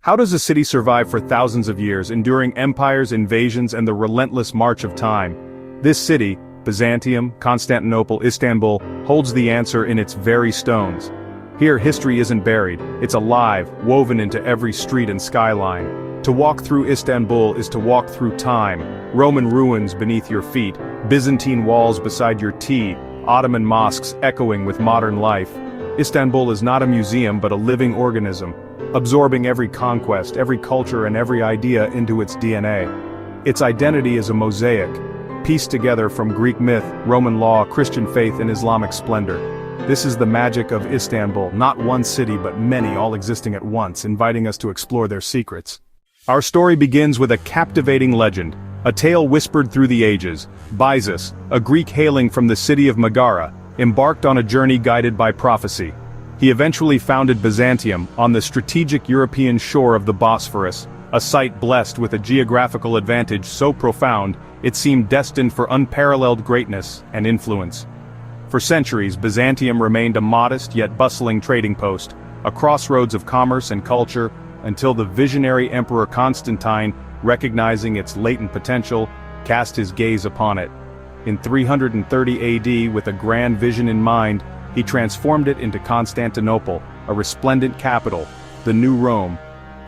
How does a city survive for thousands of years, enduring empires, invasions, and the relentless march of time? This city, Byzantium, Constantinople, Istanbul, holds the answer in its very stones. Here history isn't buried, it's alive, woven into every street and skyline. To walk through Istanbul is to walk through time, Roman ruins beneath your feet, Byzantine walls beside your tea, Ottoman mosques echoing with modern life. Istanbul is not a museum but a living organism, absorbing every conquest, every culture and every idea into its DNA. Its identity is a mosaic, pieced together from Greek myth, Roman law, Christian faith and Islamic splendor. This is the magic of Istanbul, not one city but many all existing at once, inviting us to explore their secrets. Our story begins with a captivating legend, a tale whispered through the ages. Byzas, a Greek hailing from the city of Megara, embarked on a journey guided by prophecy. He eventually founded Byzantium on the strategic European shore of the Bosphorus, a site blessed with a geographical advantage so profound, it seemed destined for unparalleled greatness and influence. For centuries, Byzantium remained a modest yet bustling trading post, a crossroads of commerce and culture, until the visionary Emperor Constantine, recognizing its latent potential, cast his gaze upon it. In 330 AD, with a grand vision in mind, he transformed it into Constantinople, a resplendent capital, the new Rome.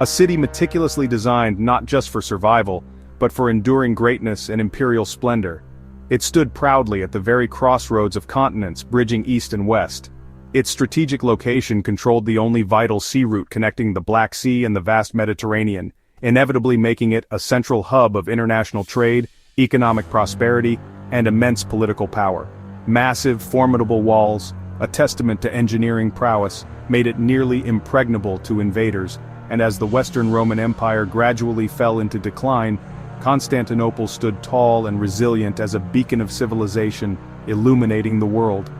A city meticulously designed not just for survival, but for enduring greatness and imperial splendor. It stood proudly at the very crossroads of continents bridging east and west. Its strategic location controlled the only vital sea route connecting the Black Sea and the vast Mediterranean, inevitably making it a central hub of international trade, economic prosperity, and immense political power. Massive, formidable walls, a testament to engineering prowess, made it nearly impregnable to invaders, and as the Western Roman Empire gradually fell into decline, Constantinople stood tall and resilient as a beacon of civilization, illuminating the world.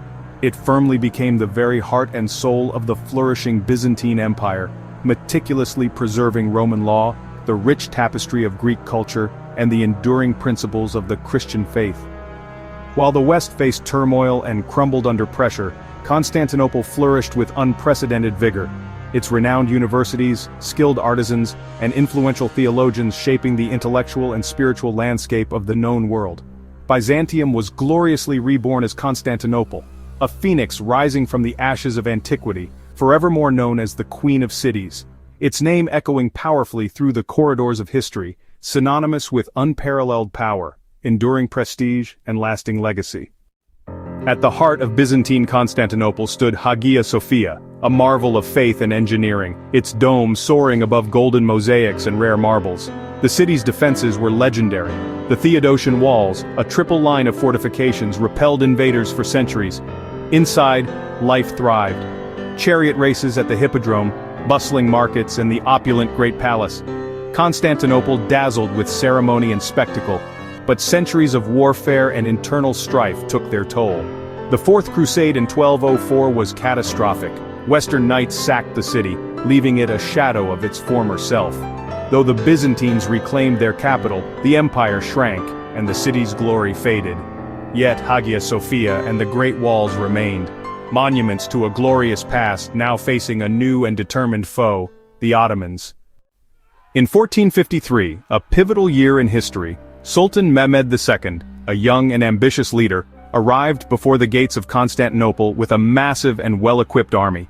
It firmly became the very heart and soul of the flourishing Byzantine Empire, meticulously preserving Roman law, the rich tapestry of Greek culture, and the enduring principles of the Christian faith. While the West faced turmoil and crumbled under pressure, Constantinople flourished with unprecedented vigor, its renowned universities, skilled artisans, and influential theologians shaping the intellectual and spiritual landscape of the known world. Byzantium was gloriously reborn as Constantinople, a phoenix rising from the ashes of antiquity, forevermore known as the Queen of Cities, its name echoing powerfully through the corridors of history, synonymous with unparalleled power, enduring prestige, and lasting legacy. At the heart of Byzantine Constantinople stood Hagia Sophia, a marvel of faith and engineering, its dome soaring above golden mosaics and rare marbles. The city's defenses were legendary. The Theodosian walls, a triple line of fortifications, repelled invaders for centuries. Inside, life thrived. Chariot races at the Hippodrome, bustling markets, and the opulent Great Palace. Constantinople dazzled with ceremony and spectacle, but centuries of warfare and internal strife took their toll. The Fourth Crusade in 1204 was catastrophic. Western knights sacked the city, leaving it a shadow of its former self. Though the Byzantines reclaimed their capital, the empire shrank, and the city's glory faded. Yet Hagia Sophia and the Great Walls remained, monuments to a glorious past now facing a new and determined foe, the Ottomans. In 1453, a pivotal year in history, Sultan Mehmed II, a young and ambitious leader, arrived before the gates of Constantinople with a massive and well-equipped army.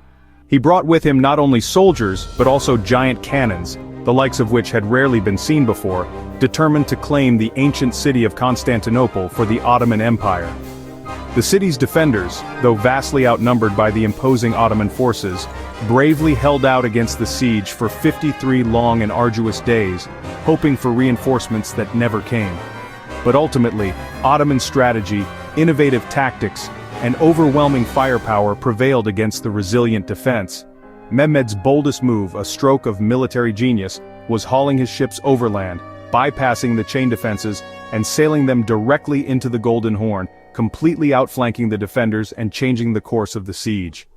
He brought with him not only soldiers, but also giant cannons, the likes of which had rarely been seen before, determined to claim the ancient city of Constantinople for the Ottoman Empire. The city's defenders, though vastly outnumbered by the imposing Ottoman forces, bravely held out against the siege for 53 long and arduous days, hoping for reinforcements that never came. But ultimately, Ottoman strategy, innovative tactics, and overwhelming firepower prevailed against the resilient defense. Mehmed's boldest move, a stroke of military genius, was hauling his ships overland, bypassing the chain defenses, and sailing them directly into the Golden Horn, completely outflanking the defenders and changing the course of the siege.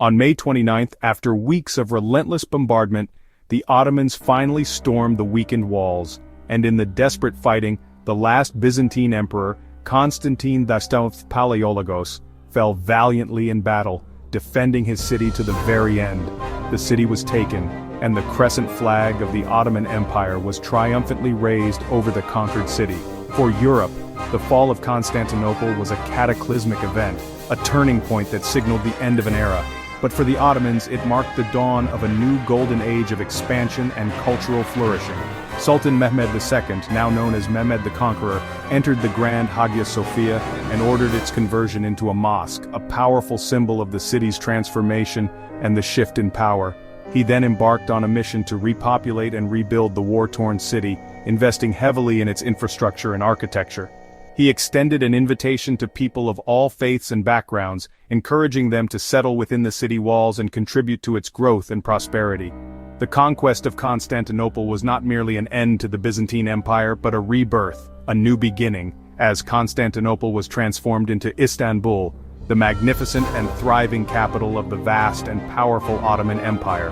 On May 29th, after weeks of relentless bombardment, the Ottomans finally stormed the weakened walls, and in the desperate fighting, the last Byzantine emperor, Constantine Palaeologos, fell valiantly in battle, defending his city to the very end. The city was taken, and the crescent flag of the Ottoman Empire was triumphantly raised over the conquered city. For Europe, the fall of Constantinople was a cataclysmic event, a turning point that signaled the end of an era. But for the Ottomans, it marked the dawn of a new golden age of expansion and cultural flourishing. Sultan Mehmed II, now known as Mehmed the Conqueror, entered the grand Hagia Sophia and ordered its conversion into a mosque, a powerful symbol of the city's transformation and the shift in power. He then embarked on a mission to repopulate and rebuild the war-torn city, investing heavily in its infrastructure and architecture. He extended an invitation to people of all faiths and backgrounds, encouraging them to settle within the city walls and contribute to its growth and prosperity. The conquest of Constantinople was not merely an end to the Byzantine Empire but a rebirth, a new beginning, as Constantinople was transformed into Istanbul, the magnificent and thriving capital of the vast and powerful Ottoman Empire.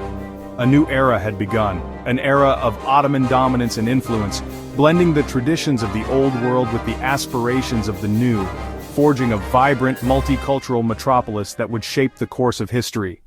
A new era had begun, an era of Ottoman dominance and influence, blending the traditions of the old world with the aspirations of the new, forging a vibrant, multicultural metropolis that would shape the course of history.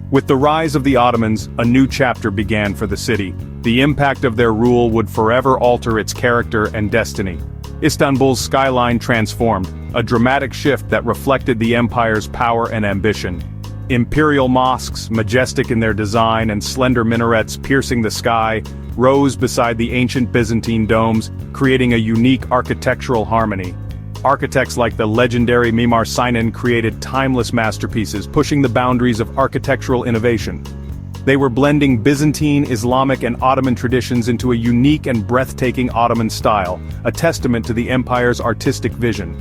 With the rise of the Ottomans, a new chapter began for the city. The impact of their rule would forever alter its character and destiny. Istanbul's skyline transformed, a dramatic shift that reflected the empire's power and ambition. Imperial mosques, majestic in their design and slender minarets piercing the sky, rose beside the ancient Byzantine domes, creating a unique architectural harmony. Architects like the legendary Mimar Sinan created timeless masterpieces, pushing the boundaries of architectural innovation. They were blending Byzantine, Islamic and Ottoman traditions into a unique and breathtaking Ottoman style, a testament to the empire's artistic vision.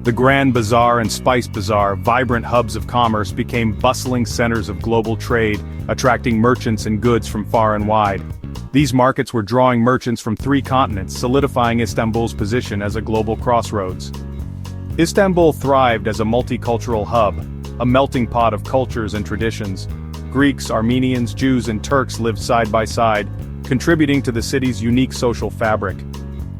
The Grand Bazaar and Spice Bazaar, vibrant hubs of commerce, became bustling centers of global trade, attracting merchants and goods from far and wide. These markets were drawing merchants from 3 continents, solidifying Istanbul's position as a global crossroads. Istanbul thrived as a multicultural hub, a melting pot of cultures and traditions. Greeks, Armenians, Jews and Turks lived side by side, contributing to the city's unique social fabric.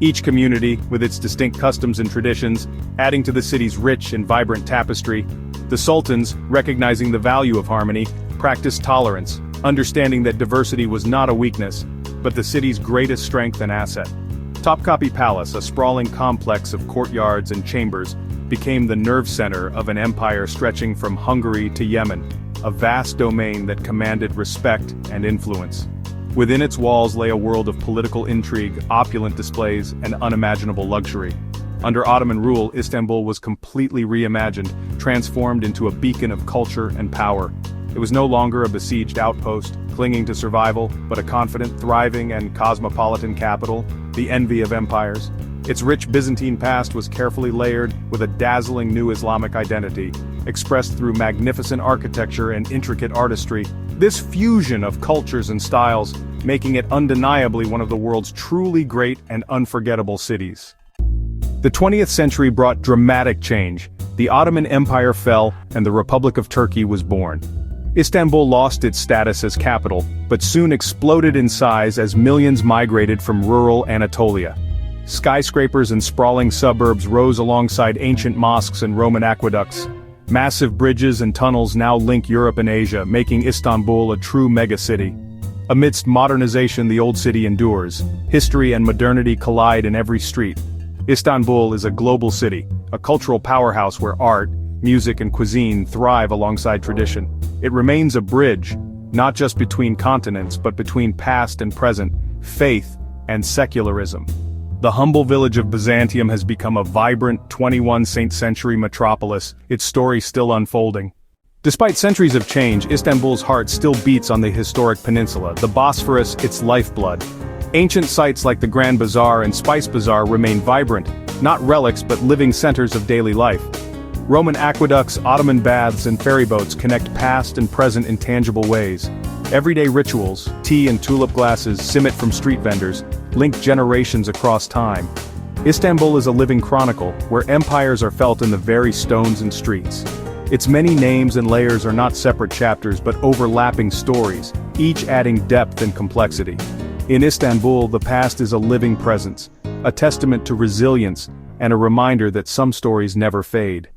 Each community, with its distinct customs and traditions, adding to the city's rich and vibrant tapestry. The sultans, recognizing the value of harmony, practiced tolerance, understanding that diversity was not a weakness, but the city's greatest strength and asset. Topkapi Palace, a sprawling complex of courtyards and chambers, became the nerve center of an empire stretching from Hungary to Yemen, a vast domain that commanded respect and influence. Within its walls lay a world of political intrigue, opulent displays, and unimaginable luxury. Under Ottoman rule, Istanbul was completely reimagined, transformed into a beacon of culture and power. It was no longer a besieged outpost, clinging to survival, but a confident, thriving, and cosmopolitan capital, the envy of empires. Its rich Byzantine past was carefully layered with a dazzling new Islamic identity, expressed through magnificent architecture and intricate artistry. This fusion of cultures and styles, making it undeniably one of the world's truly great and unforgettable cities. The 20th century brought dramatic change. The Ottoman Empire fell, and the Republic of Turkey was born. Istanbul lost its status as capital, but soon exploded in size as millions migrated from rural Anatolia. Skyscrapers and sprawling suburbs rose alongside ancient mosques and Roman aqueducts. Massive bridges and tunnels now link Europe and Asia, making Istanbul a true megacity. Amidst modernization, the old city endures. History and modernity collide in every street. Istanbul is a global city, a cultural powerhouse where art, music and cuisine thrive alongside tradition. It remains a bridge, not just between continents but between past and present, faith and secularism. The humble village of Byzantium has become a vibrant 21st century metropolis, its story still unfolding. Despite centuries of change, Istanbul's heart still beats on the historic peninsula, the Bosphorus its lifeblood. Ancient sites like the Grand Bazaar and Spice Bazaar remain vibrant, not relics but living centers of daily life. Roman aqueducts, Ottoman baths and ferryboats connect past and present in tangible ways. Everyday rituals, tea and tulip glasses, simit from street vendors, link generations across time. Istanbul is a living chronicle, where empires are felt in the very stones and streets. Its many names and layers are not separate chapters but overlapping stories, each adding depth and complexity. In Istanbul, the past is a living presence, a testament to resilience, and a reminder that some stories never fade.